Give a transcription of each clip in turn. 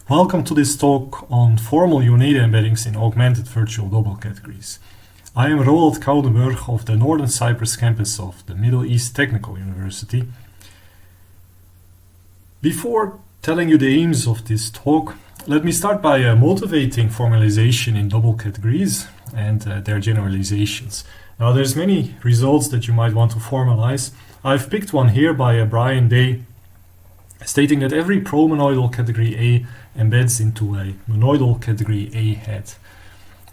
Welcome to this talk on formal Yoneda embeddings in augmented virtual double categories. I am Koudenburg of the Northern Cyprus campus of the Middle East Technical University. Before telling you the aims of this talk, let me start by motivating formalization in double categories and their generalizations. Now there's many results that you might want to formalize. I've picked one here by Brian Day, stating that every promonoidal category A embeds into a monoidal category A head.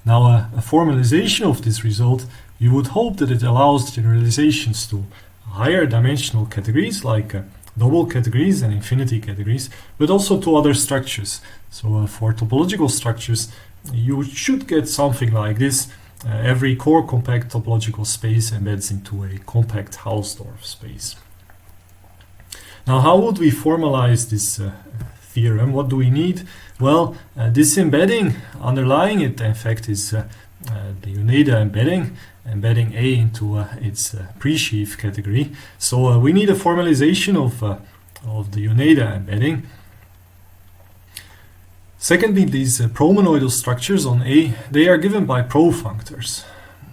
Now, a formalization of this result, you would hope that it allows generalizations to higher dimensional categories like double categories and infinity categories, but also to other structures. So for topological structures, you should get something like this. Every core compact topological space embeds into a compact Hausdorff space. Now, how would we formalize this theorem? What do we need? Well, this embedding, underlying it, in fact, is the Yoneda embedding A into its pre-sheaf category. So we need a formalization of the Yoneda embedding. Secondly, these promonoidal structures on A, they are given by profunctors.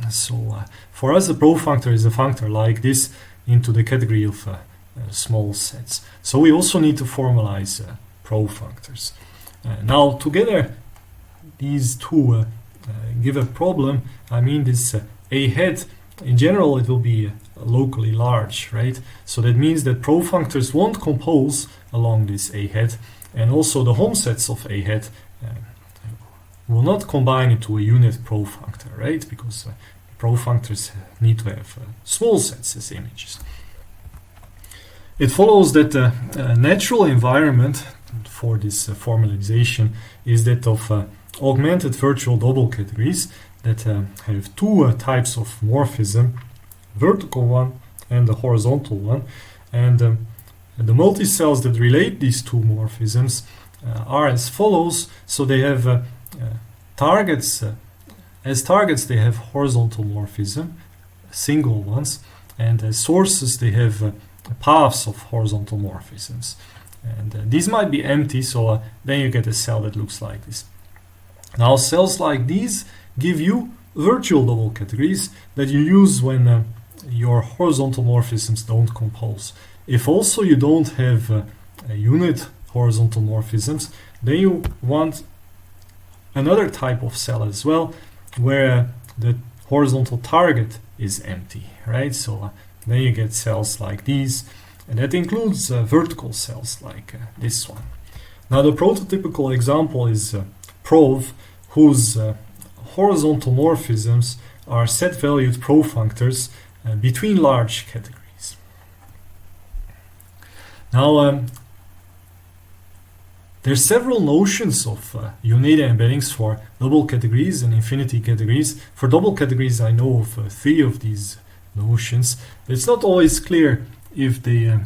So for us, a profunctor is a functor like this into the category of small sets. So we also need to formalize profunctors. Now together these two give a problem. I mean, this A head, in general it will be locally large, right? So that means that profunctors won't compose along this A head, and also the home sets of A head will not combine into a unit profunctor, right? Because profunctors need to have small sets as images. It follows that the natural environment for this formalization is that of augmented virtual double categories that have two types of morphism, vertical one and the horizontal one. And the multicells that relate these two morphisms are as follows. So they have targets. As targets, they have horizontal morphism, single ones, and as sources, they have paths of horizontal morphisms. And these might be empty, so then you get a cell that looks like this. Now, cells like these give you virtual double categories that you use when your horizontal morphisms don't compose. If also you don't have a unit horizontal morphisms, then you want another type of cell as well, where the horizontal target is empty, right? So then you get cells like these, and that includes vertical cells like this one. Now the prototypical example is PROV, whose horizontal morphisms are set-valued profunctors between large categories. Now there's several notions of Yoneda embeddings for double categories and infinity categories. For double categories, I know of 3 of these notions. It's not always clear if they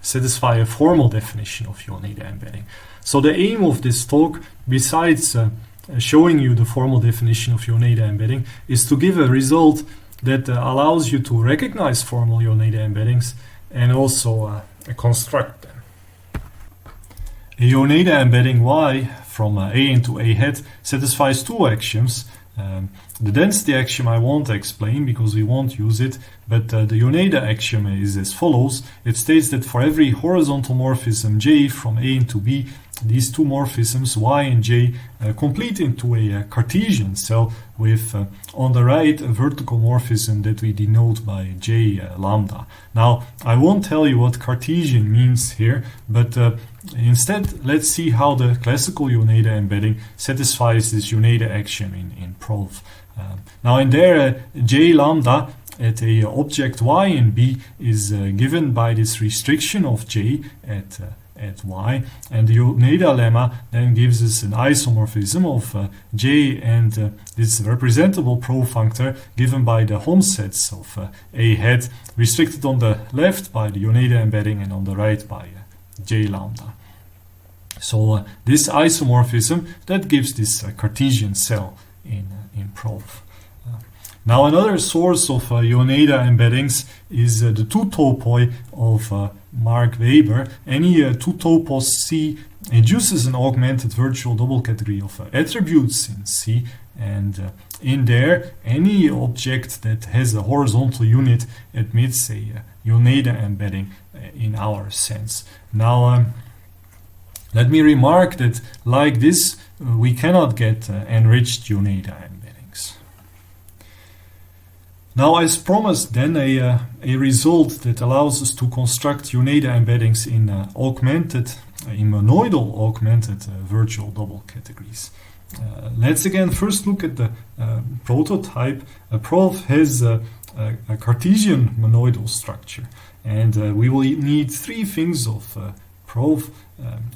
satisfy a formal definition of Yoneda embedding. So the aim of this talk, besides showing you the formal definition of Yoneda embedding, is to give a result that allows you to recognize formal Yoneda embeddings and also construct them. A Yoneda embedding Y from A into A head satisfies 2 axioms. The density axiom I won't explain because we won't use it, but the Yoneda axiom is as follows. It states that for every horizontal morphism J from A into B, these 2 morphisms Y and J complete into a Cartesian cell with on the right a vertical morphism that we denote by J lambda. Now I won't tell you what Cartesian means here, but instead let's see how the classical Yoneda embedding satisfies this Yoneda axiom in PROV. Now in there J lambda at a object Y in B is given by this restriction of J at Y, and the Yoneda lemma then gives us an isomorphism of J and this representable profunctor given by the home sets of A head, restricted on the left by the Yoneda embedding and on the right by J lambda. So this isomorphism that gives this Cartesian cell in PROV. Now another source of Yoneda embeddings is the 2 topoi of Mark Weber, any 2 topos C induces an augmented virtual double category of attributes in C, and in there any object that has a horizontal unit admits a Yoneda embedding in our sense. Now let me remark that like this we cannot get enriched Yoneda embeddings. Now, as promised, then a result that allows us to construct Yoneda embeddings in monoidal augmented virtual double categories. Let's again first look at the prototype. A prof has a Cartesian monoidal structure, and we will need 3 things of prof.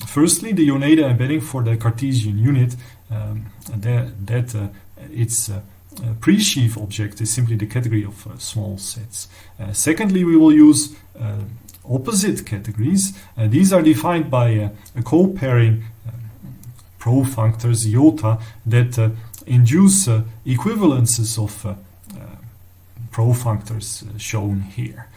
Firstly, the Yoneda embedding for the Cartesian unit, its pre-sheaf object is simply the category of small sets. Secondly, we will use opposite categories. These are defined by a co-pairing pro-functors iota that induce equivalences of pro-functors shown here.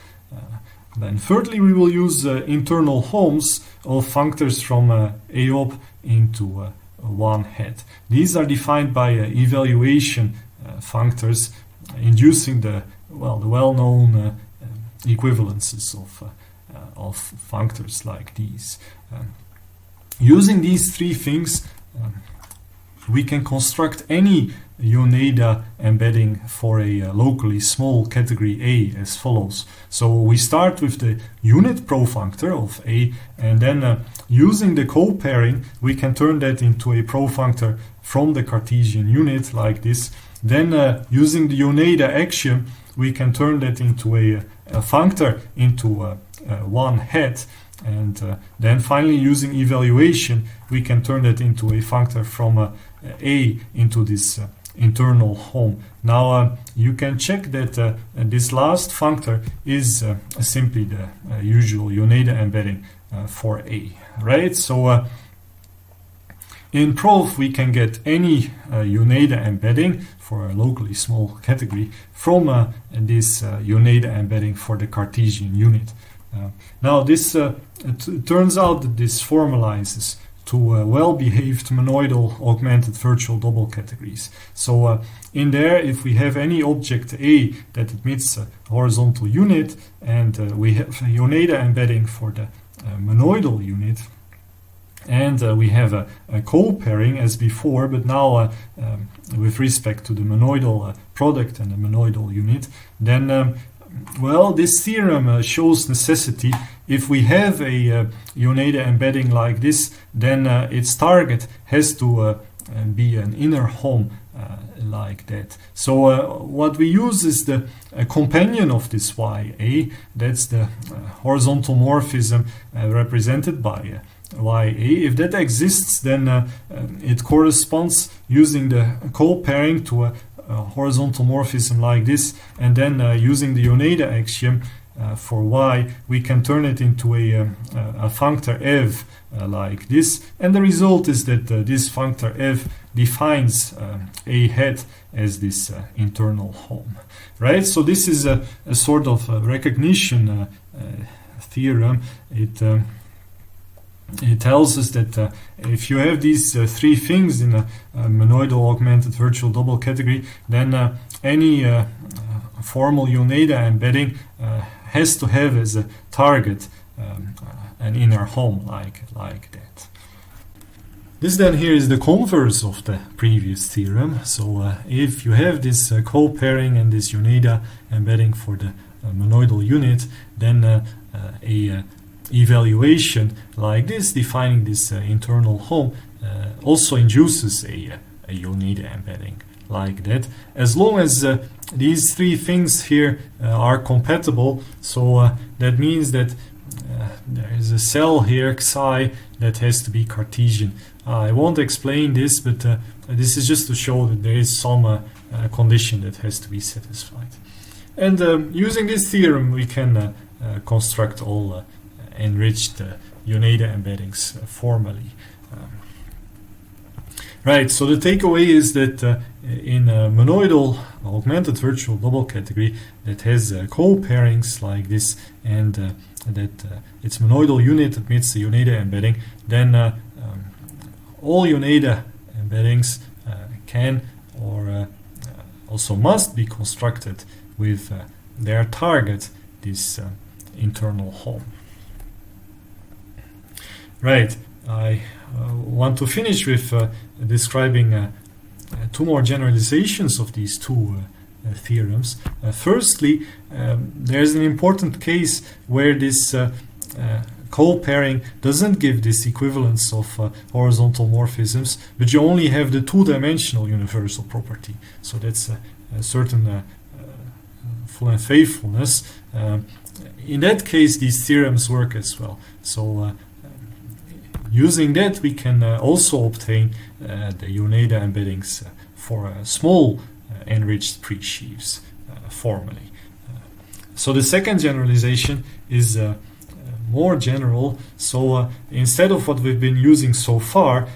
Then thirdly, we will use internal homes of functors from AOP into one head. These are defined by evaluation functors inducing the well-known equivalences of functors like these. Using these 3 things, we can construct any Yoneda embedding for a locally small category A as follows. So we start with the unit profunctor of A, and then using the co-pairing we can turn that into a profunctor from the Cartesian unit like this. Then using the Yoneda axiom we can turn that into a functor into one head, and then finally using evaluation we can turn that into a functor from A into this internal home. Now you can check that this last functor is simply the usual Yoneda embedding for A, right? So in prof we can get any Yoneda embedding for a locally small category from this Yoneda embedding for the Cartesian unit. Now this turns out that this formalizes to well-behaved monoidal augmented virtual double categories. So in there, if we have any object A that admits a horizontal unit, and we have a Yoneda embedding for the monoidal unit, and we have a co-pairing as before, but now with respect to the monoidal product and the monoidal unit, then well, this theorem shows necessity. If we have a Yoneda embedding like this, then its target has to be an inner home like that. So what we use is the companion of this YA. That's the horizontal morphism represented by YA. If that exists, then it corresponds using the co-pairing to a horizontal morphism like this, and then using the Yoneda axiom for y, we can turn it into a functor f like this, and the result is that this functor f defines a head as this internal home, right? So this is a sort of recognition theorem. It tells us that if you have these 3 things in a monoidal augmented virtual double category, then any formal Yoneda embedding has to have as a target an inner home like that. This then here is the converse of the previous theorem. So if you have this co-pairing and this Yoneda embedding for the monoidal unit, then a evaluation like this, defining this internal home, also induces a Yoneda embedding like that, as long as these 3 things here are compatible. So that means that there is a cell here xi that has to be Cartesian. I won't explain this, but this is just to show that there is some condition that has to be satisfied. And using this theorem we can construct all enriched Yoneda embeddings formally. Right, so the takeaway is that in a monoidal augmented virtual double category that has co-pairings like this, and that its monoidal unit admits the Yoneda embedding, then all Yoneda embeddings can or also must be constructed with their target, this internal home. Right, I want to finish with describing two more generalizations of these two theorems. Firstly, there's an important case where this co-pairing doesn't give this equivalence of horizontal morphisms, but you only have the two-dimensional universal property. So that's a certain full and faithfulness. In that case, these theorems work as well. So using that, we can also obtain the Yoneda embeddings for small enriched pre-sheaves formally. So the second generalization is more general. So instead of what we've been using so far,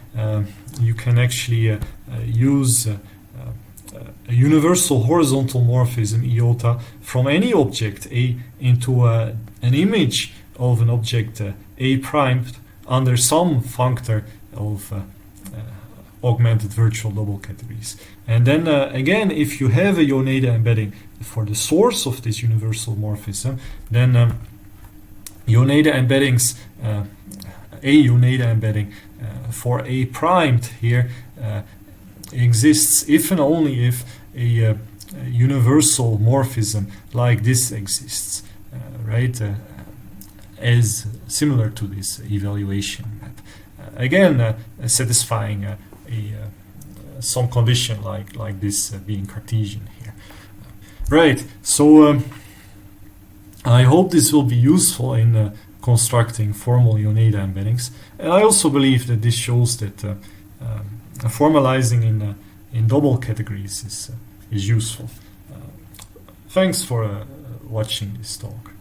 you can actually use a universal horizontal morphism iota from any object A into an image of an object A primed under some functor of augmented virtual double categories. And then again, if you have a Yoneda embedding for the source of this universal morphism, then Yoneda embeddings, a Yoneda embedding for A primed here exists if and only if a universal morphism like this exists, right? As similar to this evaluation map. Again, satisfying some condition like this being Cartesian here. Right, so I hope this will be useful in constructing formal Yoneda embeddings. And I also believe that this shows that formalizing in double categories is useful. Thanks for watching this talk.